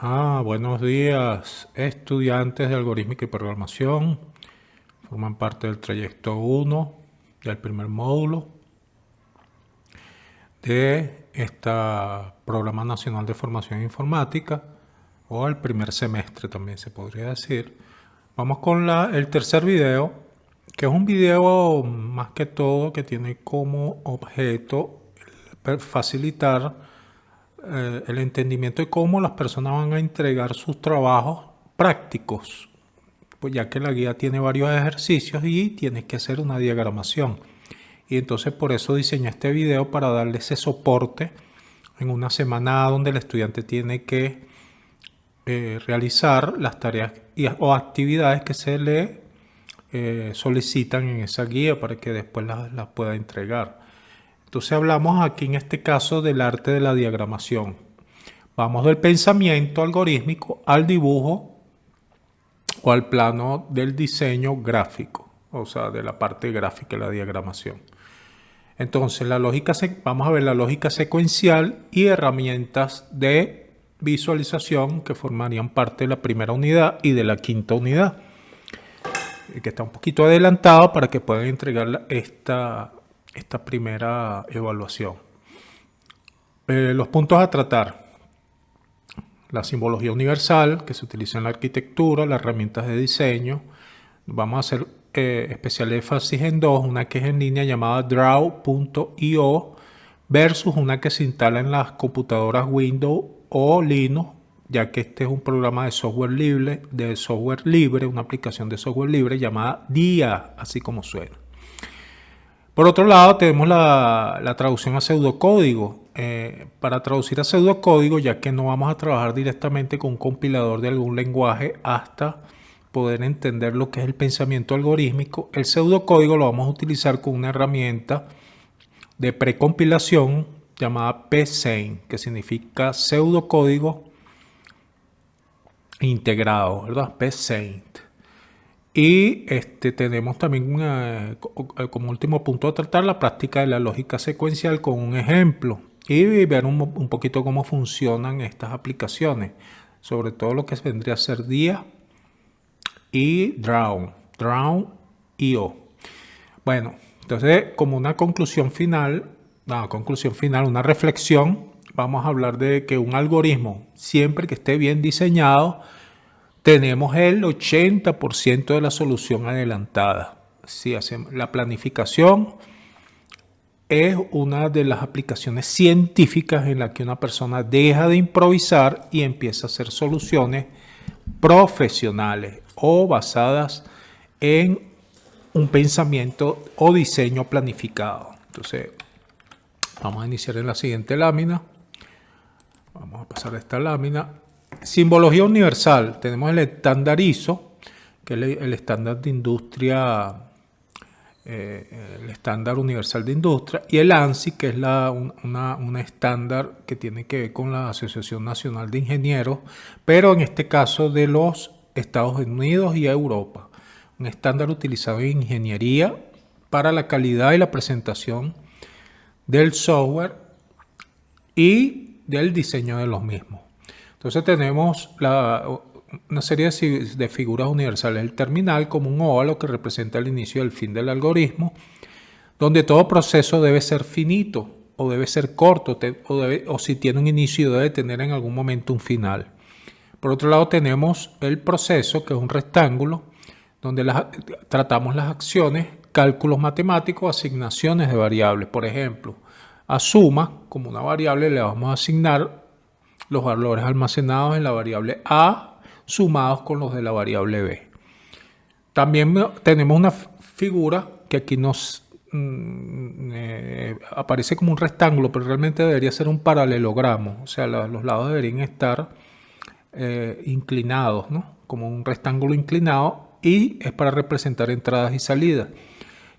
Buenos días, estudiantes de algorítmica y programación. Forman parte del trayecto 1 del primer módulo de este Programa Nacional de Formación Informática, o el primer semestre también se podría decir. Vamos con el tercer video, que es un video más que todo que tiene como objeto facilitar el entendimiento de cómo las personas van a entregar sus trabajos prácticos, pues ya que la guía tiene varios ejercicios y tienes que hacer una diagramación. Y entonces por eso diseñé este video, para darle ese soporte en una semana donde el estudiante tiene que realizar las tareas o actividades que se le solicitan en esa guía, para que después las pueda entregar. Entonces hablamos aquí en este caso del arte de la diagramación. Vamos del pensamiento algorítmico al dibujo o al plano del diseño gráfico, o sea, de la parte gráfica de la diagramación. Entonces vamos a ver la lógica secuencial y herramientas de visualización que formarían parte de la primera unidad y de la quinta unidad, que está un poquito adelantado para que puedan entregar esta primera evaluación. Los puntos a tratar: la simbología universal que se utiliza en la arquitectura, las herramientas de diseño. Vamos a hacer especial énfasis en dos: una que es en línea llamada Draw.io versus una que se instala en las computadoras Windows o Linux, ya que este es un programa de software libre, una aplicación de software libre llamada DIA, así como suena. Por otro lado, tenemos la traducción a pseudocódigo. Para traducir a pseudocódigo, ya que no vamos a trabajar directamente con un compilador de algún lenguaje hasta poder entender lo que es el pensamiento algorítmico, el pseudocódigo lo vamos a utilizar con una herramienta de precompilación llamada psaint, que significa pseudocódigo integrado, ¿verdad? psaint. Y tenemos también como último punto a tratar la práctica de la lógica secuencial con un ejemplo y ver un poquito cómo funcionan estas aplicaciones, sobre todo lo que vendría a ser DIA y Draw.io. Bueno, entonces, como una reflexión, vamos a hablar de que un algoritmo, siempre que esté bien diseñado, tenemos el 80% de la solución adelantada. Si hacemos la planificación, es una de las aplicaciones científicas en la que una persona deja de improvisar y empieza a hacer soluciones profesionales o basadas en un pensamiento o diseño planificado. Entonces, vamos a iniciar en la siguiente lámina. Vamos a pasar a esta lámina. Simbología universal. Tenemos el estándar ISO, que es el estándar de industria, el estándar universal de industria, y el ANSI, que es un estándar que tiene que ver con la Asociación Nacional de Ingenieros, pero en este caso de los Estados Unidos y Europa. Un estándar utilizado en ingeniería para la calidad y la presentación del software y del diseño de los mismos. Entonces tenemos una serie de figuras universales. El terminal como un óvalo que representa el inicio y el fin del algoritmo, donde todo proceso debe ser finito o debe ser corto, o si tiene un inicio debe tener en algún momento un final. Por otro lado tenemos el proceso, que es un rectángulo, donde tratamos las acciones, cálculos matemáticos, asignaciones de variables. Por ejemplo, a suma, como una variable, le vamos a asignar los valores almacenados en la variable A sumados con los de la variable B. También tenemos una figura que aquí nos aparece como un rectángulo, pero realmente debería ser un paralelogramo. O sea, los lados deberían estar inclinados, ¿no? Como un rectángulo inclinado, y es para representar entradas y salidas,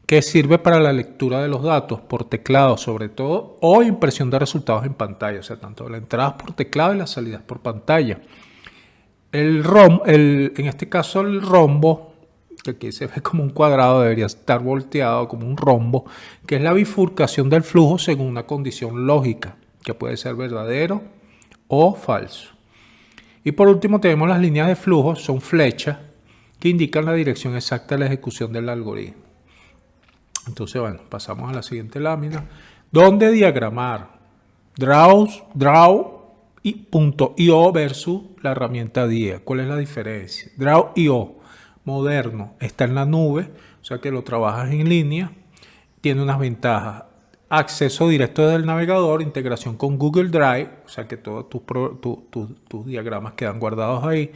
que sirve para la lectura de los datos por teclado sobre todo, o impresión de resultados en pantalla, o sea, tanto las entradas por teclado y las salidas por pantalla. En este caso el rombo, que aquí se ve como un cuadrado, debería estar volteado como un rombo, que es la bifurcación del flujo según una condición lógica, que puede ser verdadero o falso. Y por último tenemos las líneas de flujo, son flechas que indican la dirección exacta de la ejecución del algoritmo. Entonces, bueno, pasamos a la siguiente lámina. ¿Dónde diagramar? Draw.io versus la herramienta DIA. ¿Cuál es la diferencia? Draw.io, moderno, está en la nube, o sea que lo trabajas en línea, tiene unas ventajas. Acceso directo desde el navegador, integración con Google Drive, o sea que todos tus diagramas quedan guardados ahí,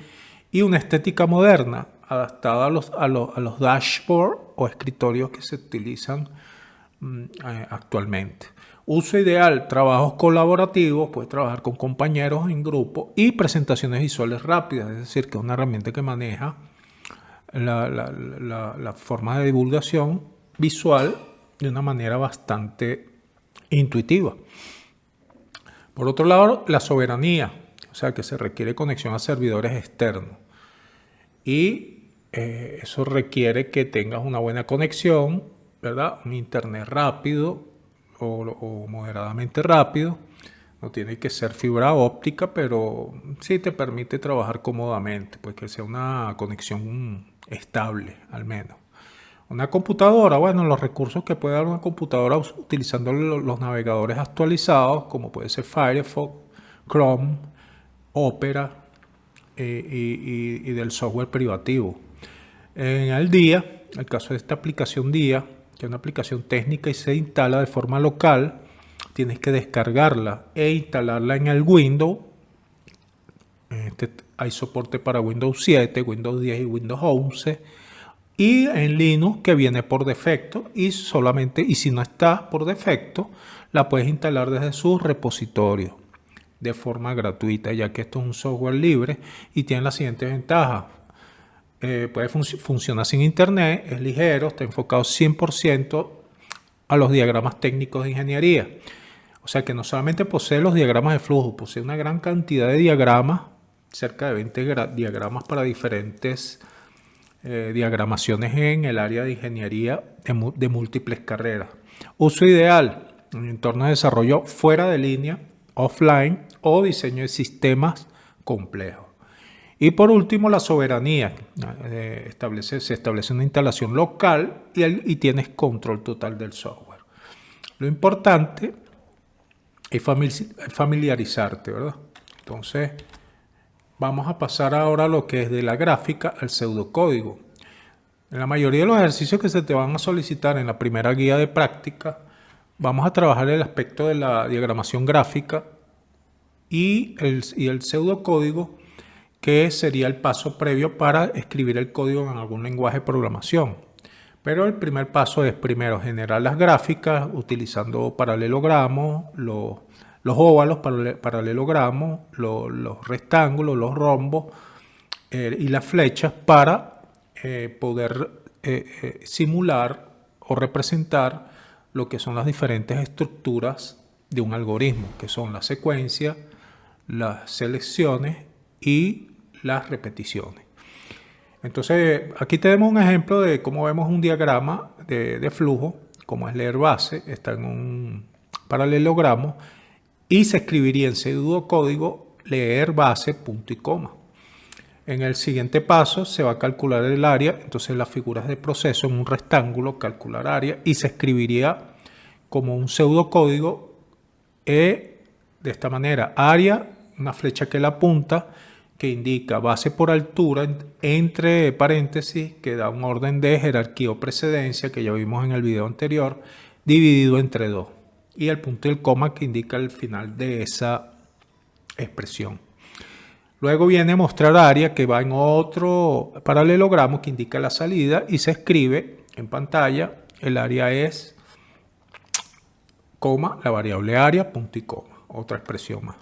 y una estética moderna, adaptada a los dashboards o escritorios que se utilizan actualmente. Uso ideal, trabajos colaborativos, puedes trabajar con compañeros en grupo y presentaciones visuales rápidas, es decir, que es una herramienta que maneja la forma de divulgación visual de una manera bastante intuitiva. Por otro lado, la soberanía, o sea que se requiere conexión a servidores externos y eso requiere que tengas una buena conexión, ¿verdad? Un internet rápido o moderadamente rápido. No tiene que ser fibra óptica, pero sí te permite trabajar cómodamente, pues que sea una conexión estable al menos. Una computadora, bueno, los recursos que puede dar una computadora utilizando los navegadores actualizados, como puede ser Firefox, Chrome, Opera y del software privativo. En el día, el caso de esta aplicación DIA, que es una aplicación técnica y se instala de forma local, tienes que descargarla e instalarla en el Windows. Hay soporte para Windows 7, Windows 10 y Windows 11. Y en Linux, que viene por defecto, y si no está por defecto, la puedes instalar desde su repositorio de forma gratuita, ya que esto es un software libre y tiene las siguientes ventajas. Puede funcionar sin internet, es ligero, está enfocado 100% a los diagramas técnicos de ingeniería. O sea que no solamente posee los diagramas de flujo, posee una gran cantidad de diagramas, cerca de 20 diagramas para diferentes diagramaciones en el área de ingeniería de múltiples carreras. Uso ideal en entornos de desarrollo fuera de línea, offline o diseño de sistemas complejos. Y por último, la soberanía. Se establece una instalación local y tienes control total del software. Lo importante es familiarizarte, ¿verdad? Entonces, vamos a pasar ahora a lo que es de la gráfica al pseudocódigo. En la mayoría de los ejercicios que se te van a solicitar en la primera guía de práctica, vamos a trabajar el aspecto de la diagramación gráfica y el pseudocódigo, que sería el paso previo para escribir el código en algún lenguaje de programación. Pero el primer paso es primero generar las gráficas utilizando paralelogramos, los óvalos, paralelogramos, los rectángulos, los rombos y las flechas para poder simular o representar lo que son las diferentes estructuras de un algoritmo, que son la secuencia, las selecciones y las repeticiones. Entonces, aquí tenemos un ejemplo de cómo vemos un diagrama de flujo, como es leer base, está en un paralelogramo, y se escribiría en pseudocódigo leer base, punto y coma. En el siguiente paso se va a calcular el área, entonces las figuras de proceso en un rectángulo, calcular área, y se escribiría como un pseudocódigo de esta manera, área, una flecha que la apunta, que indica base por altura, entre paréntesis, que da un orden de jerarquía o precedencia, que ya vimos en el video anterior, dividido entre 2. Y el punto y el coma que indica el final de esa expresión. Luego viene mostrar área, que va en otro paralelogramo que indica la salida y se escribe en pantalla. El área es, coma, la variable área, punto y coma. Otra expresión más.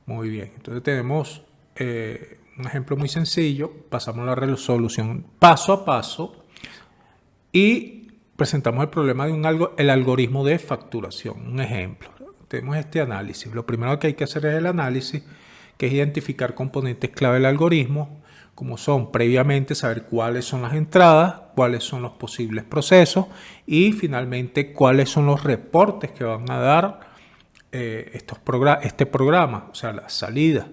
Muy bien. Entonces tenemos un ejemplo muy sencillo. Pasamos a la resolución paso a paso y presentamos el problema de el algoritmo de facturación. Un ejemplo. Tenemos este análisis. Lo primero que hay que hacer es el análisis, que es identificar componentes clave del algoritmo, como son previamente saber cuáles son las entradas, cuáles son los posibles procesos y finalmente cuáles son los reportes que van a dar este programa, o sea, la salida.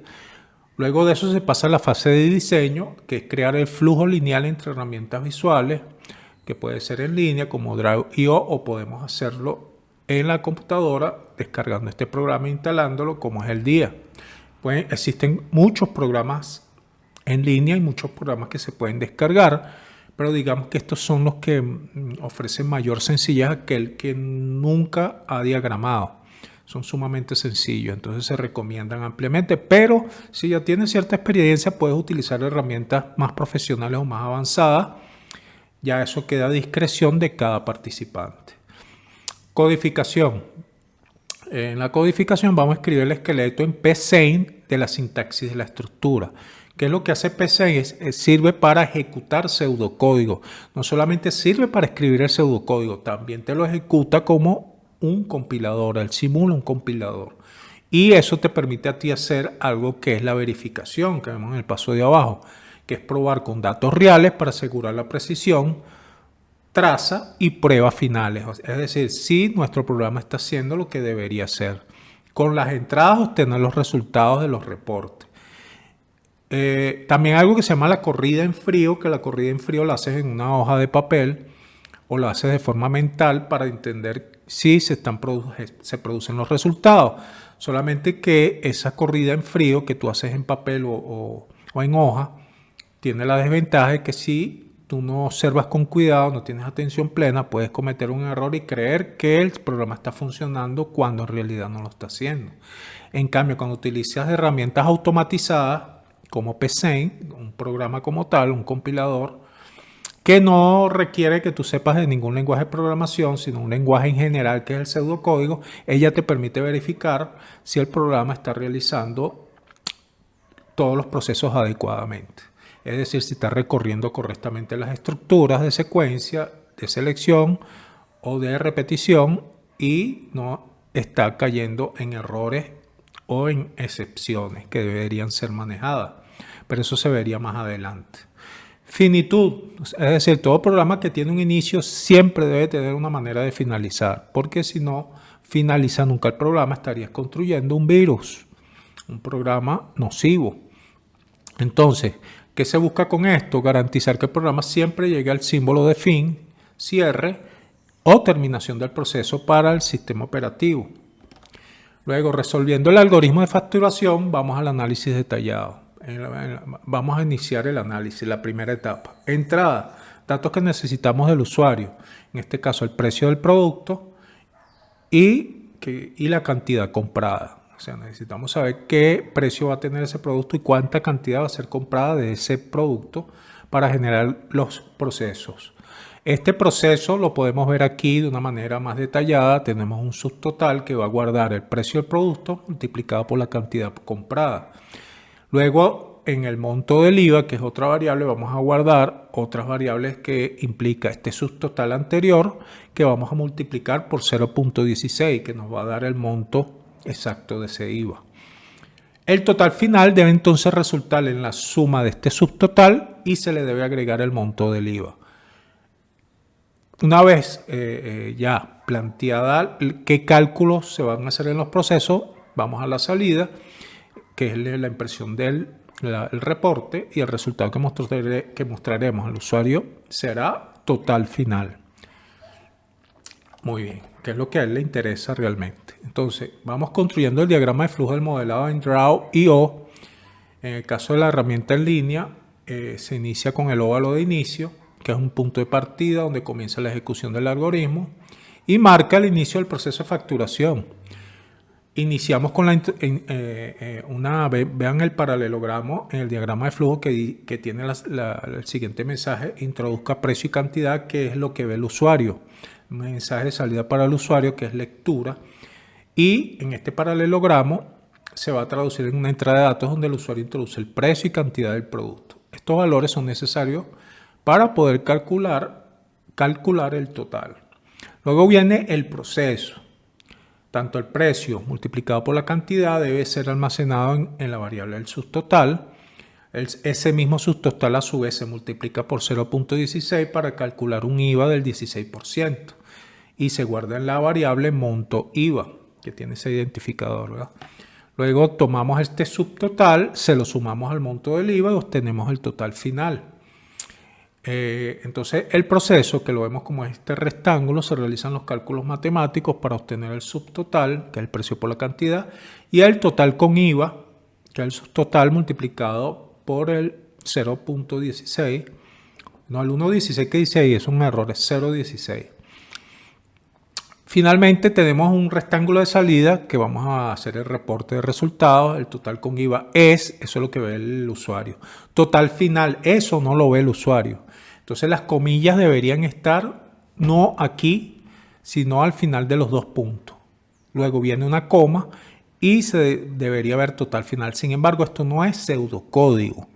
Luego de eso se pasa a la fase de diseño, que es crear el flujo lineal entre herramientas visuales, que puede ser en línea como Drive.io o podemos hacerlo en la computadora descargando este programa e instalándolo como es el día. Pues existen muchos programas en línea y muchos programas que se pueden descargar, pero digamos que estos son los que ofrecen mayor sencillez a aquel que nunca ha diagramado. Son sumamente sencillos, entonces se recomiendan ampliamente, pero si ya tienes cierta experiencia puedes utilizar herramientas más profesionales o más avanzadas. Ya eso queda a discreción de cada participante. Codificación. En la codificación vamos a escribir el esqueleto en Pseint de la sintaxis de la estructura. ¿Qué es lo que hace Pseint? Sirve para ejecutar pseudocódigo. No solamente sirve para escribir el pseudocódigo, también te lo ejecuta como un compilador, él simula un compilador. Y eso te permite a ti hacer algo que es la verificación, que vemos en el paso de abajo, que es probar con datos reales para asegurar la precisión, traza y pruebas finales. Es decir, si nuestro programa está haciendo lo que debería hacer. Con las entradas obtener los resultados de los reportes. También algo que se llama la corrida en frío, que la corrida en frío la haces en una hoja de papel o la haces de forma mental para entender si se producen los resultados. Solamente que esa corrida en frío que tú haces en papel o en hoja tiene la desventaja de que si tú no observas con cuidado, no tienes atención plena, puedes cometer un error y creer que el programa está funcionando cuando en realidad no lo está haciendo. En cambio, cuando utilizas herramientas automatizadas como Pseint, un programa como tal, un compilador, que no requiere que tú sepas de ningún lenguaje de programación, sino un lenguaje en general que es el pseudocódigo, ella te permite verificar si el programa está realizando todos los procesos adecuadamente. Es decir, si está recorriendo correctamente las estructuras de secuencia, de selección o de repetición y no está cayendo en errores o en excepciones que deberían ser manejadas. Pero eso se vería más adelante. Finitud, es decir, todo programa que tiene un inicio siempre debe tener una manera de finalizar, porque si no finaliza nunca el programa, estarías construyendo un virus, un programa nocivo. Entonces, ¿qué se busca con esto? Garantizar que el programa siempre llegue al símbolo de fin, cierre o terminación del proceso para el sistema operativo. Luego, resolviendo el algoritmo de facturación, vamos al análisis detallado. Vamos a iniciar el análisis, la primera etapa. Entrada, datos que necesitamos del usuario. En este caso, el precio del producto y la cantidad comprada. O sea, necesitamos saber qué precio va a tener ese producto y cuánta cantidad va a ser comprada de ese producto para generar los procesos. Este proceso lo podemos ver aquí de una manera más detallada. Tenemos un subtotal que va a guardar el precio del producto multiplicado por la cantidad comprada. Luego, en el monto del IVA, que es otra variable, vamos a guardar otras variables que implica este subtotal anterior, que vamos a multiplicar por 0.16, que nos va a dar el monto exacto de ese IVA. El total final debe entonces resultar en la suma de este subtotal y se le debe agregar el monto del IVA. Una vez ya planteada qué cálculos se van a hacer en los procesos, vamos a la salida, que es la impresión del el reporte, y el resultado que mostraremos al usuario será total final. Muy bien, ¿qué es lo que a él le interesa realmente? Entonces, vamos construyendo el diagrama de flujo del modelado en Draw.io. En el caso de la herramienta en línea, se inicia con el óvalo de inicio, que es un punto de partida donde comienza la ejecución del algoritmo y marca el inicio del proceso de facturación. Iniciamos con vean el paralelogramo en el diagrama de flujo que tiene el siguiente mensaje: introduzca precio y cantidad, que es lo que ve el usuario. Un mensaje de salida para el usuario que es lectura, y en este paralelogramo se va a traducir en una entrada de datos donde el usuario introduce el precio y cantidad del producto. Estos valores son necesarios para poder calcular el total. Luego viene el proceso. Tanto el precio multiplicado por la cantidad debe ser almacenado en la variable del subtotal. Ese mismo subtotal a su vez se multiplica por 0.16 para calcular un IVA del 16% y se guarda en la variable monto IVA, que tiene ese identificador, ¿verdad? Luego tomamos este subtotal, se lo sumamos al monto del IVA y obtenemos el total final. Entonces el proceso, que lo vemos como este rectángulo, se realizan los cálculos matemáticos para obtener el subtotal, que es el precio por la cantidad, y el total con IVA, que es el subtotal multiplicado por el 0.16. No, el 1.16 que dice ahí es un error, es 0.16. Finalmente tenemos un rectángulo de salida que vamos a hacer el reporte de resultados. El total con IVA eso es lo que ve el usuario. Total final, eso no lo ve el usuario. Entonces las comillas deberían estar no aquí, sino al final de los dos puntos. Luego viene una coma y se debería ver total final. Sin embargo, esto no es pseudocódigo.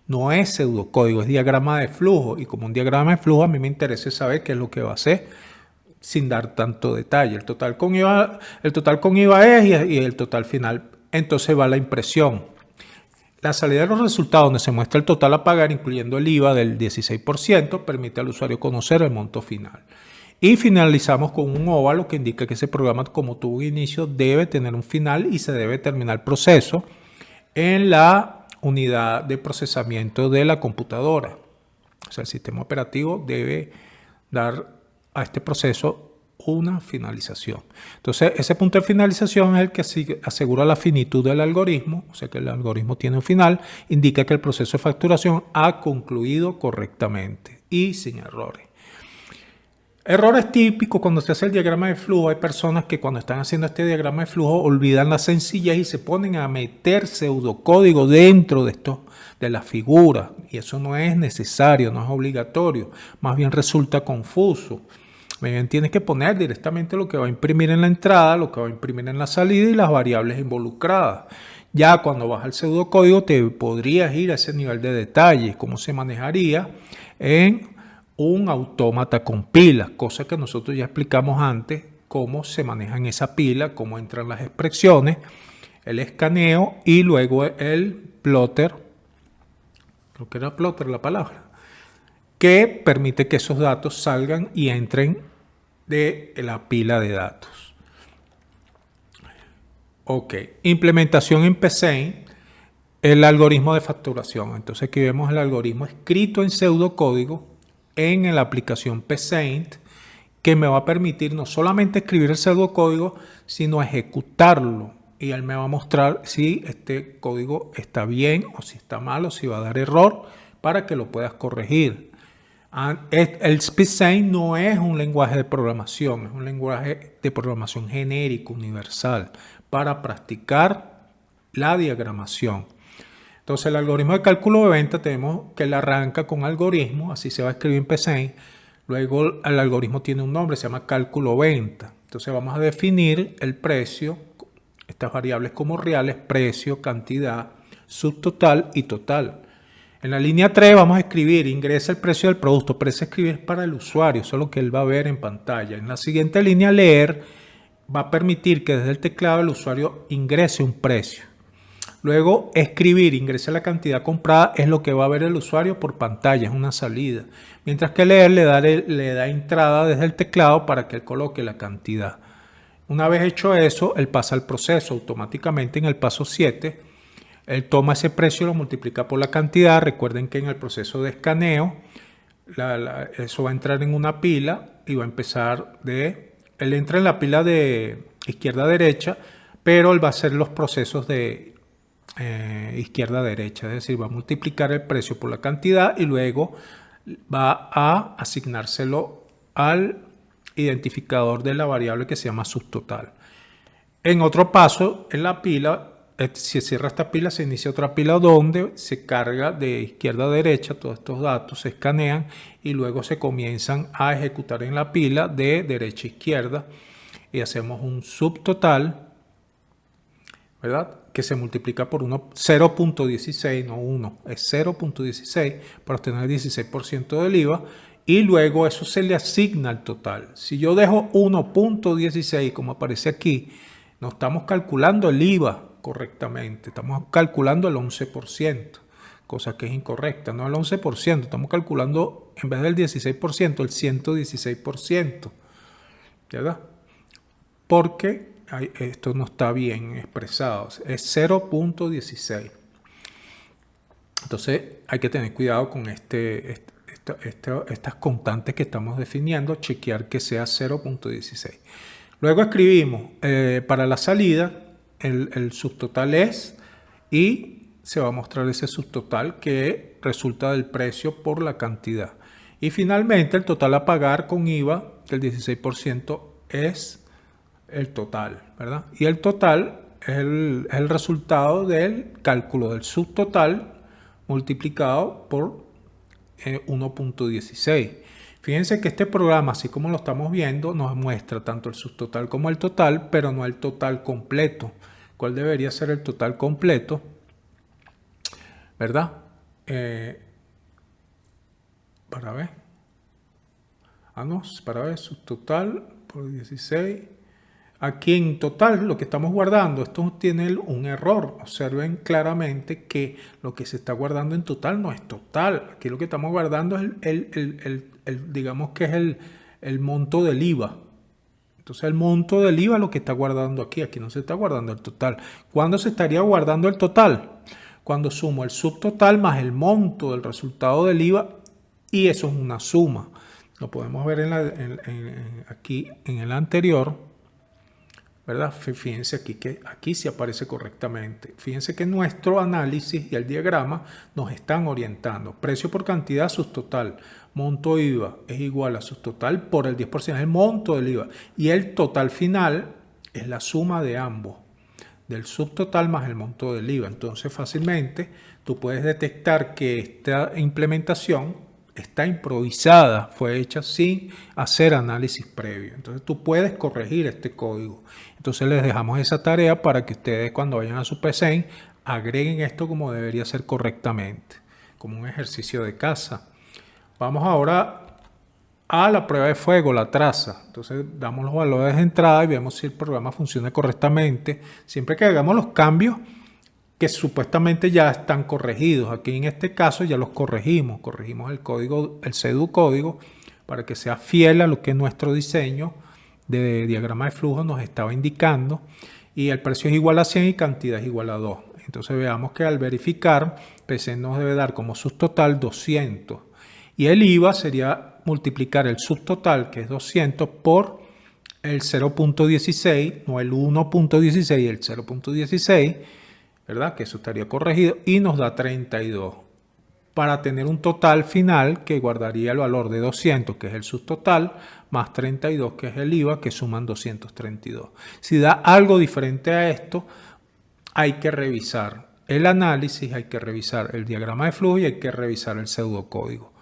No es pseudocódigo, es diagrama de flujo. Y como un diagrama de flujo, a mí me interesa saber qué es lo que va a hacer, sin dar tanto detalle. El total con IVA es y el total final. Entonces va la impresión. La salida de los resultados, donde se muestra el total a pagar, incluyendo el IVA del 16%, permite al usuario conocer el monto final. Y finalizamos con un óvalo que indica que ese programa, como tuvo un inicio, debe tener un final y se debe terminar el proceso en la unidad de procesamiento de la computadora. O sea, el sistema operativo debe dar a este proceso una finalización. Entonces, ese punto de finalización es el que asegura la finitud del algoritmo, o sea que el algoritmo tiene un final, indica que el proceso de facturación ha concluido correctamente y sin errores. Errores típicos cuando se hace el diagrama de flujo. Hay personas que cuando están haciendo este diagrama de flujo olvidan la sencillez y se ponen a meter pseudocódigo dentro de la figura, y eso no es necesario, no es obligatorio, más bien resulta confuso. Bien, tienes que poner directamente lo que va a imprimir en la entrada, lo que va a imprimir en la salida y las variables involucradas. Ya cuando vas al pseudocódigo te podrías ir a ese nivel de detalle, cómo se manejaría en un autómata con pilas, cosa que nosotros ya explicamos antes, cómo se maneja en esa pila, cómo entran las expresiones, el escaneo y luego el plotter, creo que era plotter la palabra, que permite que esos datos salgan y entren de la pila de datos. Ok, implementación en PSeInt, el algoritmo de facturación. Entonces aquí vemos el algoritmo escrito en pseudocódigo en la aplicación PSeInt, que me va a permitir no solamente escribir el pseudocódigo, sino ejecutarlo. Y él me va a mostrar si este código está bien o si está mal o si va a dar error para que lo puedas corregir. El PSeInt no es un lenguaje de programación, es un lenguaje de programación genérico, universal, para practicar la diagramación. Entonces el algoritmo de cálculo de venta tenemos que él arranca con algoritmo, así se va a escribir en PSeInt. Luego el algoritmo tiene un nombre, se llama cálculo venta. Entonces vamos a definir el precio, estas variables como reales, precio, cantidad, subtotal y total. En la línea 3 vamos a escribir, ingresa el precio del producto, pero ese escribir es para el usuario, eso es lo que él va a ver en pantalla. En la siguiente línea, leer, va a permitir que desde el teclado el usuario ingrese un precio. Luego, escribir, ingresa la cantidad comprada, es lo que va a ver el usuario por pantalla, es una salida. Mientras que leer le da entrada desde el teclado para que él coloque la cantidad. Una vez hecho eso, él pasa al proceso automáticamente en el paso 7. Él toma ese precio y lo multiplica por la cantidad. Recuerden que en el proceso de escaneo, eso va a entrar en una pila y va a empezar él entra en la pila de izquierda a derecha, pero él va a hacer los procesos de izquierda a derecha. Es decir, va a multiplicar el precio por la cantidad y luego va a asignárselo al identificador de la variable que se llama subtotal. En otro paso, en la pila, si cierra esta pila, se inicia otra pila donde se carga de izquierda a derecha, todos estos datos se escanean y luego se comienzan a ejecutar en la pila de derecha a izquierda y hacemos un subtotal, ¿verdad? Que se multiplica por 0.16, no 1, es 0.16 para obtener el 16% del IVA y luego eso se le asigna al total. Si yo dejo 1.16 como aparece aquí, no estamos calculando el IVA correctamente, estamos calculando el 11%, cosa que es incorrecta, no el 11%, estamos calculando en vez del 16%, el 116%, ¿verdad? Porque esto no está bien expresado, es 0.16. Entonces hay que tener cuidado con estas constantes que estamos definiendo, chequear que sea 0.16. Luego escribimos para la salida el subtotal es, y se va a mostrar ese subtotal que resulta del precio por la cantidad. Y finalmente el total a pagar con IVA del 16% es el total, ¿verdad? Y el total es el resultado del cálculo del subtotal multiplicado por 1.16. Fíjense que este programa, así como lo estamos viendo, nos muestra tanto el subtotal como el total, pero no el total completo. ¿Cuál debería ser el total completo? ¿Verdad? Para ver. Para ver, subtotal por 16. Aquí en total lo que estamos guardando, esto tiene un error. Observen claramente que lo que se está guardando en total no es total. Aquí lo que estamos guardando es digamos que es el monto del IVA. Entonces el monto del IVA es lo que está guardando aquí. Aquí no se está guardando el total. ¿Cuándo se estaría guardando el total? Cuando sumo el subtotal más el monto del resultado del IVA, y eso es una suma. Lo podemos ver aquí en el anterior, ¿verdad? Fíjense aquí que aquí sí aparece correctamente. Fíjense que nuestro análisis y el diagrama nos están orientando. Precio por cantidad, subtotal. Monto IVA es igual a subtotal por el 10%, es el monto del IVA. Y el total final es la suma de ambos, del subtotal más el monto del IVA. Entonces fácilmente tú puedes detectar que esta implementación está improvisada, fue hecha sin hacer análisis previo. Entonces tú puedes corregir este código. Entonces les dejamos esa tarea para que ustedes cuando vayan a su PC agreguen esto como debería ser correctamente, como un ejercicio de casa. Vamos ahora a la prueba de fuego, la traza. Entonces damos los valores de entrada y vemos si el programa funciona correctamente. Siempre que hagamos los cambios que supuestamente ya están corregidos. Aquí en este caso ya los corregimos el código, el pseudocódigo, para que sea fiel a lo que nuestro diseño de diagrama de flujo nos estaba indicando. Y el precio es igual a 100 y cantidad es igual a 2. Entonces veamos que al verificar, PC nos debe dar como subtotal 200. Y el IVA sería multiplicar el subtotal, que es 200, por el 0.16, no el 1.16, el 0.16, ¿verdad? Que eso estaría corregido y nos da 32 para tener un total final que guardaría el valor de 200, que es el subtotal, más 32, que es el IVA, que suman 232. Si da algo diferente a esto, hay que revisar el análisis, hay que revisar el diagrama de flujo y hay que revisar el pseudocódigo.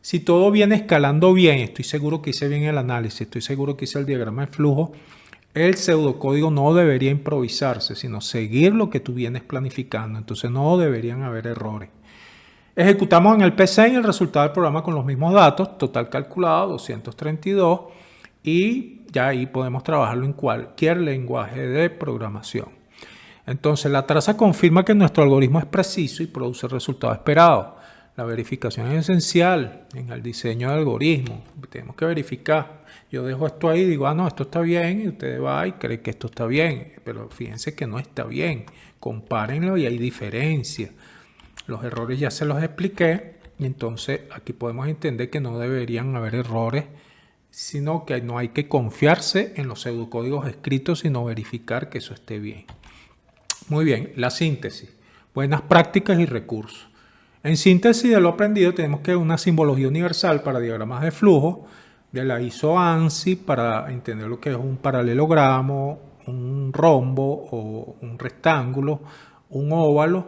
Si todo viene escalando bien, estoy seguro que hice bien el análisis, estoy seguro que hice el diagrama de flujo, el pseudocódigo no debería improvisarse, sino seguir lo que tú vienes planificando. Entonces no deberían haber errores. Ejecutamos en el PC el resultado del programa con los mismos datos, total calculado 232, y ya ahí podemos trabajarlo en cualquier lenguaje de programación. Entonces la traza confirma que nuestro algoritmo es preciso y produce el resultado esperado. La verificación es esencial en el diseño de algoritmos. Tenemos que verificar. Yo dejo esto ahí y digo, no, esto está bien, y usted va y cree que esto está bien, pero fíjense que no está bien. Compárenlo y hay diferencia. Los errores ya se los expliqué, y entonces aquí podemos entender que no deberían haber errores, sino que no hay que confiarse en los pseudocódigos escritos, sino verificar que eso esté bien. Muy bien, la síntesis. Buenas prácticas y recursos. En síntesis de lo aprendido tenemos que una simbología universal para diagramas de flujo, de la ISO ANSI para entender lo que es un paralelogramo, un rombo o un rectángulo, un óvalo,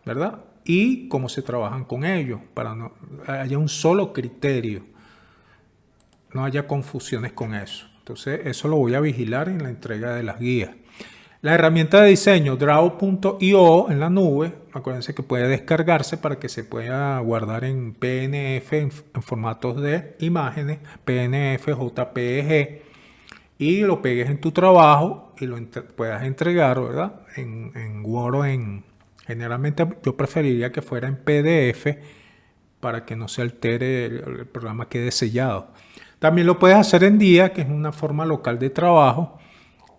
¿verdad? Y cómo se trabajan con ellos, para no haya un solo criterio, no haya confusiones con eso. Entonces eso lo voy a vigilar en la entrega de las guías. La herramienta de diseño Draw.io en la nube, acuérdense que puede descargarse para que se pueda guardar en PNF, en formatos de imágenes, PNF, JPG, y lo pegues en tu trabajo y lo puedas entregar, ¿verdad? En Word o generalmente yo preferiría que fuera en PDF para que no se altere el programa, quede sellado. También lo puedes hacer en día, que es una forma local de trabajo,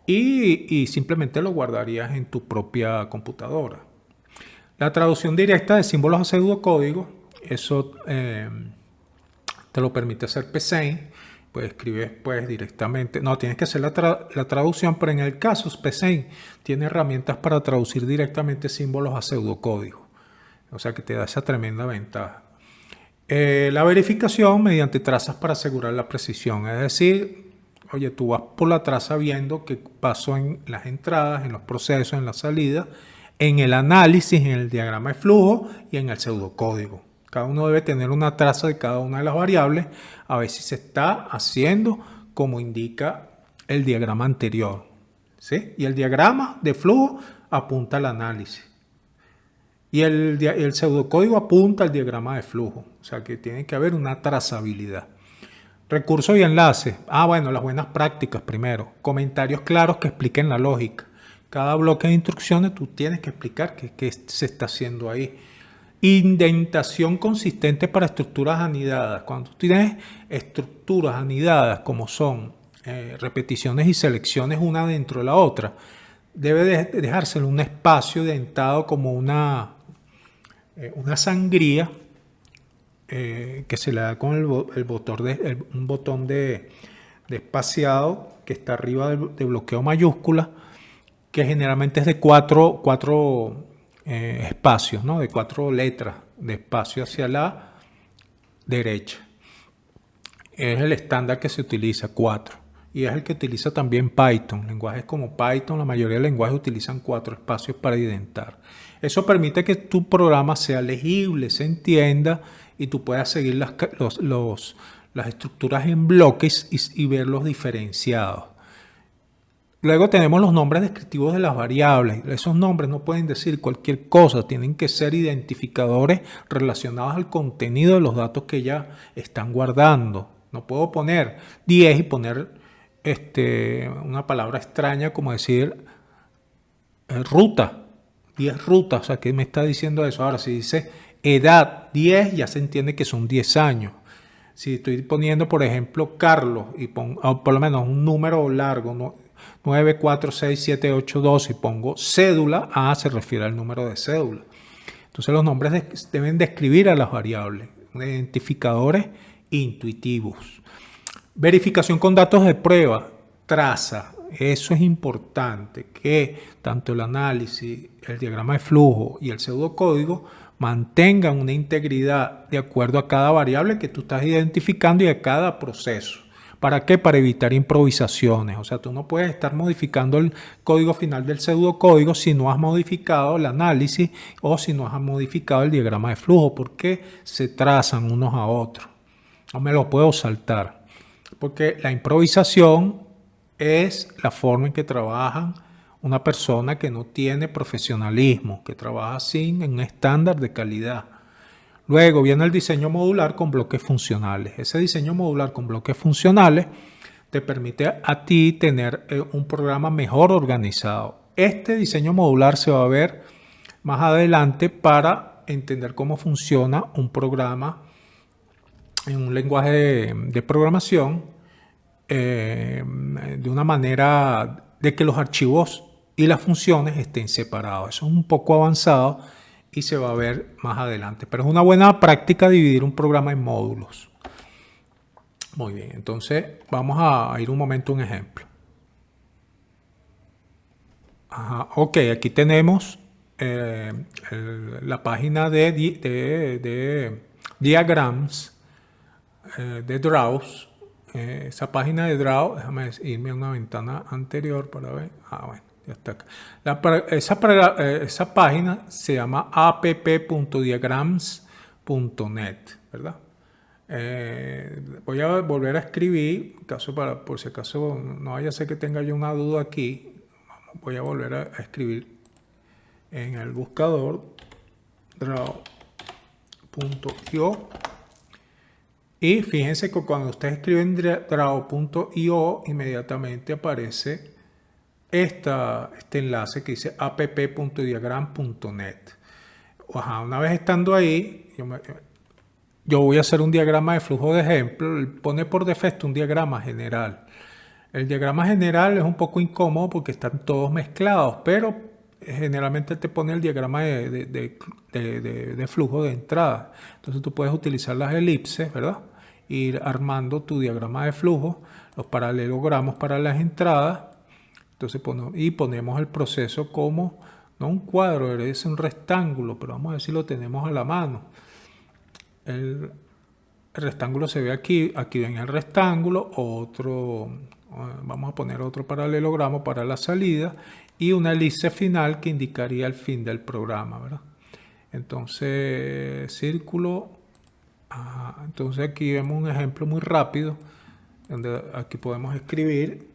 y simplemente lo guardarías en tu propia computadora. La traducción directa de símbolos a pseudocódigo, eso te lo permite hacer PSeInt, pues escribes pues directamente, no, tienes que hacer la traducción, pero en el caso PSeInt tiene herramientas para traducir directamente símbolos a pseudocódigo, o sea que te da esa tremenda ventaja. La verificación mediante trazas para asegurar la precisión, es decir, oye, tú vas por la traza viendo qué pasó en las entradas, en los procesos, en la salida, en el análisis, en el diagrama de flujo y en el pseudocódigo. Cada uno debe tener una traza de cada una de las variables a ver si se está haciendo como indica el diagrama anterior, ¿sí? Y el diagrama de flujo apunta al análisis. Y el pseudocódigo apunta al diagrama de flujo. O sea que tiene que haber una trazabilidad. Recursos y enlaces. Bueno, las buenas prácticas primero. Comentarios claros que expliquen la lógica. Cada bloque de instrucciones tú tienes que explicar qué se está haciendo ahí. Indentación consistente para estructuras anidadas. Cuando tú tienes estructuras anidadas como son repeticiones y selecciones una dentro de la otra, debe dejárselo un espacio dentado como una sangría que se le da con un botón de espaciado que está arriba de bloqueo mayúscula, que generalmente es de cuatro espacios, ¿no? De 4 letras de espacio hacia la derecha. Es el estándar que se utiliza, 4. Y es el que utiliza también Python. Lenguajes como Python, la mayoría de lenguajes utilizan 4 espacios para indentar. Eso permite que tu programa sea legible, se entienda y tú puedas seguir las estructuras en bloques y verlos diferenciados. Luego tenemos los nombres descriptivos de las variables. Esos nombres no pueden decir cualquier cosa, tienen que ser identificadores relacionados al contenido de los datos que ya están guardando. No puedo poner 10 y poner una palabra extraña como decir ruta. 10 rutas, o sea, ¿qué me está diciendo eso? Ahora, si dice edad 10, ya se entiende que son 10 años. Si estoy poniendo, por ejemplo, Carlos, y pongo por lo menos un número largo, ¿no? 9, 4, 6, 7, 8, 12 y pongo cédula, se refiere al número de cédula. Entonces los nombres deben describir a las variables, identificadores intuitivos. Verificación con datos de prueba, traza. Eso es importante, que tanto el análisis, el diagrama de flujo y el pseudocódigo mantengan una integridad de acuerdo a cada variable que tú estás identificando y a cada proceso. ¿Para qué? Para evitar improvisaciones. O sea, tú no puedes estar modificando el código final del pseudocódigo si no has modificado el análisis o si no has modificado el diagrama de flujo, porque se trazan unos a otros. No me lo puedo saltar, porque la improvisación es la forma en que trabajan una persona que no tiene profesionalismo, que trabaja sin un estándar de calidad. Luego viene el diseño modular con bloques funcionales. Ese diseño modular con bloques funcionales te permite a ti tener un programa mejor organizado. Este diseño modular se va a ver más adelante para entender cómo funciona un programa en un lenguaje de programación de una manera de que los archivos y las funciones estén separados. Eso es un poco avanzado y se va a ver más adelante. Pero es una buena práctica dividir un programa en módulos. Muy bien, entonces vamos a ir un momento a un ejemplo. Ok, aquí tenemos la página de diagrams, de draws. Esa página de draw, déjame irme a una ventana anterior para ver. Bueno, ya está acá. Esa página se llama app.diagrams.net, ¿verdad? Voy a volver a escribir, por si acaso no vaya a ser que tenga yo una duda aquí. Voy a volver a escribir en el buscador draw.io. Y fíjense que cuando ustedes escriben draw.io, inmediatamente aparece este enlace que dice app.diagram.net. Una vez estando ahí, yo voy a hacer un diagrama de flujo de ejemplo. Pone por defecto un diagrama general. El diagrama general es un poco incómodo porque están todos mezclados, pero generalmente te pone el diagrama de flujo de entrada. Entonces tú puedes utilizar las elipses, ¿verdad? Ir armando tu diagrama de flujo, los paralelogramos para las entradas. Entonces ponemos el proceso como, no un cuadro, es un rectángulo, pero vamos a ver si lo tenemos a la mano. El rectángulo se ve aquí, aquí ven el rectángulo, vamos a poner otro paralelogramo para la salida y una elipse final que indicaría el fin del programa, ¿verdad? Entonces, círculo, entonces aquí vemos un ejemplo muy rápido, donde aquí podemos escribir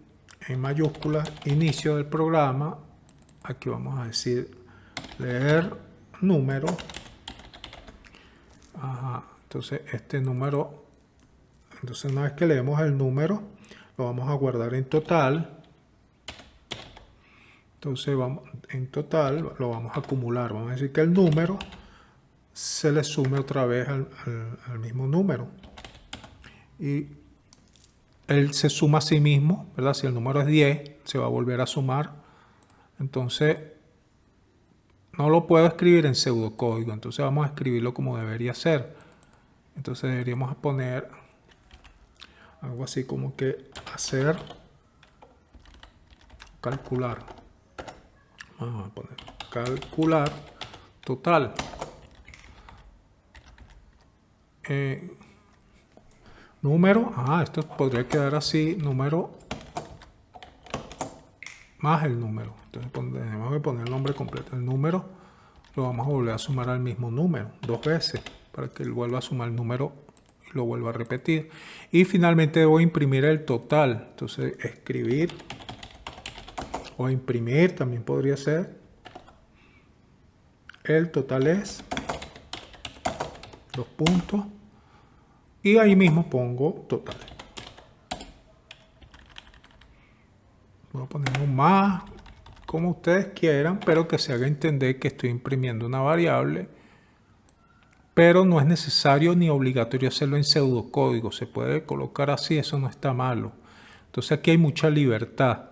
en mayúsculas inicio del programa, aquí vamos a decir leer número, entonces este número, entonces una vez que leemos el número, lo vamos a guardar en total. Entonces en total lo vamos a acumular. Vamos a decir que el número se le sume otra vez al mismo número. Y él se suma a sí mismo, ¿verdad? Si el número es 10, se va a volver a sumar. Entonces no lo puedo escribir en pseudocódigo. Entonces vamos a escribirlo como debería ser. Entonces deberíamos poner algo así como que hacer, calcular. Vamos a poner calcular total. Número, esto podría quedar así, número más el número. Entonces tenemos que poner el nombre completo. El número lo vamos a volver a sumar al mismo número 2 veces para que él vuelva a sumar el número y lo vuelva a repetir. Y finalmente debo imprimir el total. Entonces escribir o imprimir también podría ser. El total es 2 puntos y ahí mismo pongo total. Voy a poner un más, como ustedes quieran, pero que se haga entender que estoy imprimiendo una variable. Pero no es necesario ni obligatorio hacerlo en pseudocódigo. Se puede colocar así, eso no está malo. Entonces aquí hay mucha libertad.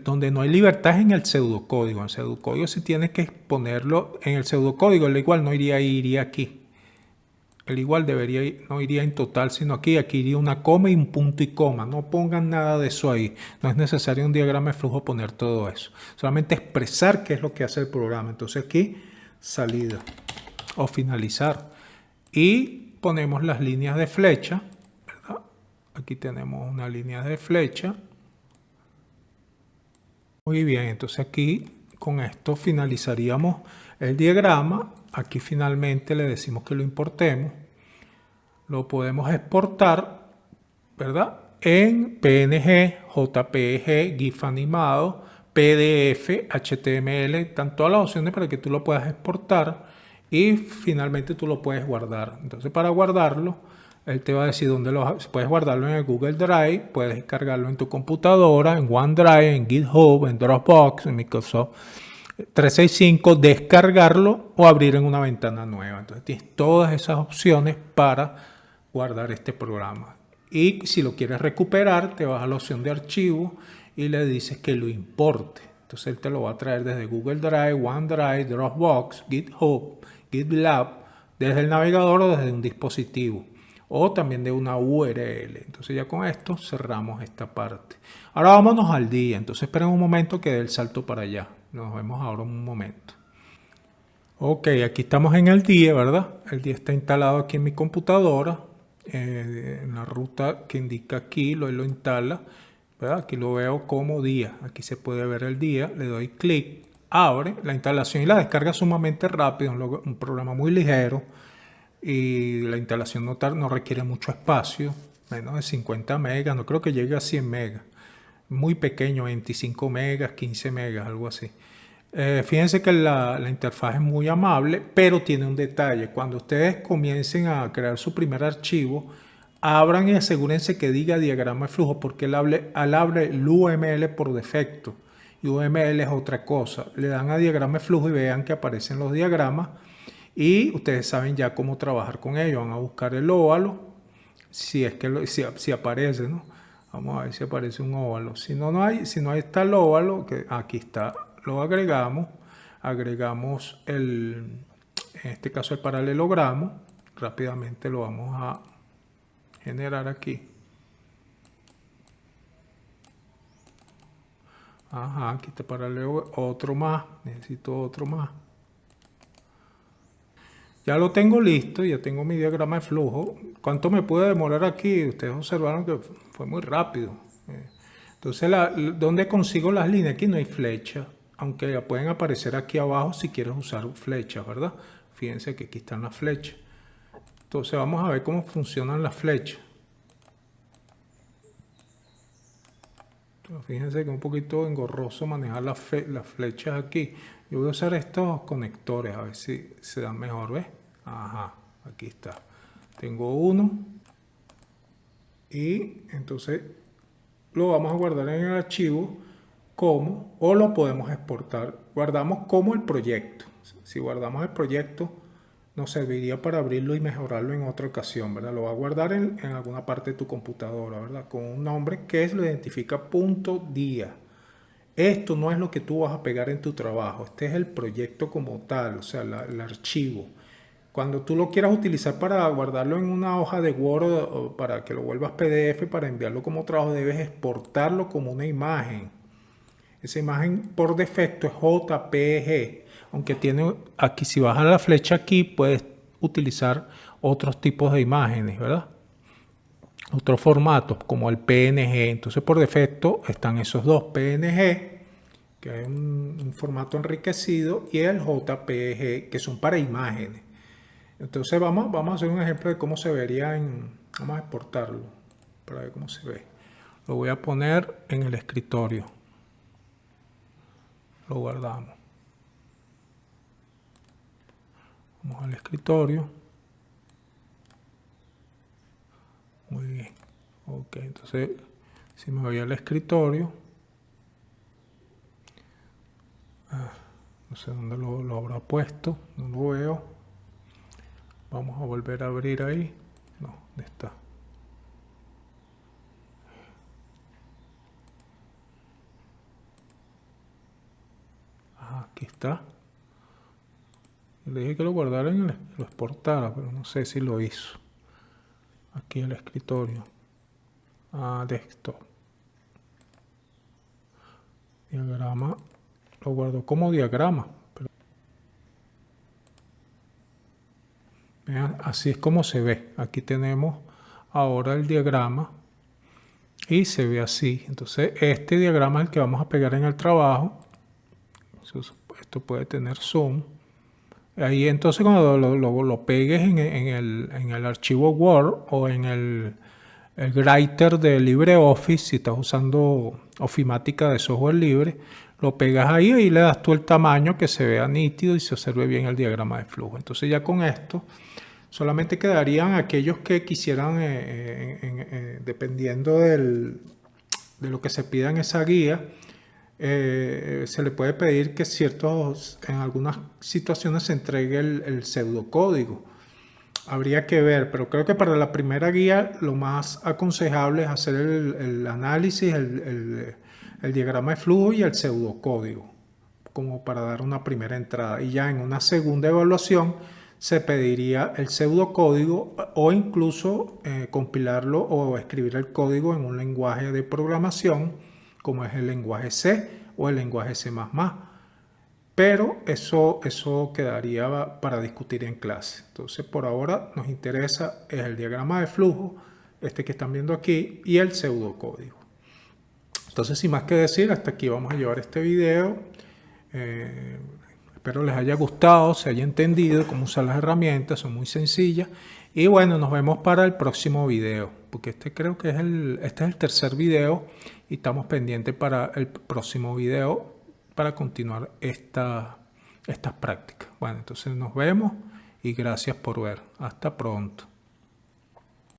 Donde no hay libertad es en el pseudocódigo. En el pseudocódigo se tiene que ponerlo en el pseudocódigo. El igual no iría ahí, iría aquí. El igual no iría en total, sino aquí iría una coma y un punto y coma. No pongan nada de eso ahí. No es necesario un diagrama de flujo poner todo eso. Solamente expresar qué es lo que hace el programa. Entonces aquí, salida o finalizar. Y ponemos las líneas de flecha, ¿verdad? Aquí tenemos una línea de flecha. Muy bien, entonces aquí con esto finalizaríamos el diagrama. Aquí finalmente le decimos que lo importemos. Lo podemos exportar, ¿verdad? En PNG, JPG, GIF animado, PDF, HTML. Están todas las opciones para que tú lo puedas exportar y finalmente tú lo puedes guardar. Entonces para guardarlo, él te va a decir dónde puedes guardarlo en el Google Drive, puedes descargarlo en tu computadora, en OneDrive, en GitHub, en Dropbox, en Microsoft 365, descargarlo o abrir en una ventana nueva. Entonces tienes todas esas opciones para guardar este programa. Y si lo quieres recuperar, te vas a la opción de archivo y le dices que lo importe. Entonces él te lo va a traer desde Google Drive, OneDrive, Dropbox, GitHub, GitLab, desde el navegador o desde un dispositivo. O también de una URL. Entonces ya con esto cerramos esta parte. Ahora vámonos al día. Entonces esperen un momento que dé el salto para allá. Nos vemos ahora un momento. Ok, aquí estamos en el día, ¿verdad? El día está instalado aquí en mi computadora. En la ruta que indica aquí, lo instala. ¿Verdad? Aquí lo veo como día. Aquí se puede ver el día. Le doy clic. Abre. La instalación y la descarga es sumamente rápido. Un programa muy ligero. Y la instalación no requiere mucho espacio, menos de 50 megas, no creo que llegue a 100 megas, muy pequeño, 25 megas, 15 megas, algo así. Fíjense que la interfaz es muy amable, pero tiene un detalle. Cuando ustedes comiencen a crear su primer archivo, abran y asegúrense que diga diagrama de flujo, porque él abre el UML por defecto, y UML es otra cosa. Le dan a diagrama de flujo y vean que aparecen los diagramas, y ustedes saben ya cómo trabajar con ello. Van a buscar el óvalo, si es que si aparece, ¿no? Vamos a ver si aparece un óvalo. Si no hay, si no está el óvalo, que aquí está, lo agregamos. Agregamos en este caso el paralelogramo. Rápidamente lo vamos a generar aquí. Ajá, aquí está paralelo, otro más. Necesito otro más. Ya lo tengo listo, ya tengo mi diagrama de flujo. ¿Cuánto me puede demorar aquí? Ustedes observaron que fue muy rápido. Entonces, ¿dónde consigo las líneas? Aquí no hay flecha, aunque ya pueden aparecer aquí abajo si quieres usar flechas, ¿verdad? Fíjense que aquí están las flechas. Entonces vamos a ver cómo funcionan las flechas. Entonces, fíjense que es un poquito engorroso manejar las flechas aquí. Yo voy a usar estos conectores a ver si se dan mejor, ¿ves? Ajá, aquí está. Tengo uno. Y entonces lo vamos a guardar en el archivo como, o lo podemos exportar. Guardamos como el proyecto. Si guardamos el proyecto, nos serviría para abrirlo y mejorarlo en otra ocasión, ¿verdad? Lo va a guardar en alguna parte de tu computadora, ¿verdad? Con un nombre que lo identifica .dia. Esto no es lo que tú vas a pegar en tu trabajo. Este es el proyecto como tal, o sea, el archivo. Cuando tú lo quieras utilizar para guardarlo en una hoja de Word o para que lo vuelvas PDF, para enviarlo como trabajo, debes exportarlo como una imagen. Esa imagen por defecto es JPG. Aunque tiene aquí, si bajas la flecha aquí, puedes utilizar otros tipos de imágenes, ¿verdad? Otros formatos como el PNG. Entonces por defecto están esos dos, PNG, que es un formato enriquecido, y el JPG, que son para imágenes. Entonces vamos a hacer un ejemplo de cómo se vería vamos a exportarlo para ver cómo se ve. Lo voy a poner en el escritorio. Lo guardamos. Vamos al escritorio. Muy bien. Ok, entonces si me voy al escritorio, no sé dónde lo habrá puesto, no lo veo. Vamos a volver a abrir ahí. No, ¿dónde está? Ajá, aquí está. Le dije que lo guardara lo exportara, pero no sé si lo hizo. Aquí el escritorio. Desktop. Diagrama. Lo guardo como diagrama. Pero vean, así es como se ve. Aquí tenemos ahora el diagrama. Y se ve así. Entonces este diagrama es el que vamos a pegar en el trabajo. Esto puede tener zoom. Ahí entonces cuando lo pegues en el archivo Word o en el writer de LibreOffice, si estás usando ofimática de software libre, lo pegas ahí y le das tú el tamaño que se vea nítido y se observe bien el diagrama de flujo. Entonces ya con esto solamente quedarían aquellos que quisieran, dependiendo de lo que se pida en esa guía, se le puede pedir que en algunas situaciones se entregue el pseudocódigo. Habría que ver, pero creo que para la primera guía lo más aconsejable es hacer el análisis, el diagrama de flujo y el pseudocódigo, como para dar una primera entrada. Y ya en una segunda evaluación se pediría el pseudocódigo o incluso compilarlo o escribir el código en un lenguaje de programación como es el lenguaje C o el lenguaje C++. Pero eso quedaría para discutir en clase. Entonces por ahora nos interesa es el diagrama de flujo, este que están viendo aquí, y el pseudocódigo. Entonces sin más que decir, hasta aquí vamos a llevar este video. Espero les haya gustado, se haya entendido cómo usar las herramientas, son muy sencillas. Y bueno, nos vemos para el próximo video, porque creo que este es el tercer video y estamos pendientes para el próximo video para continuar estas prácticas. Bueno, entonces nos vemos y gracias por ver. Hasta pronto.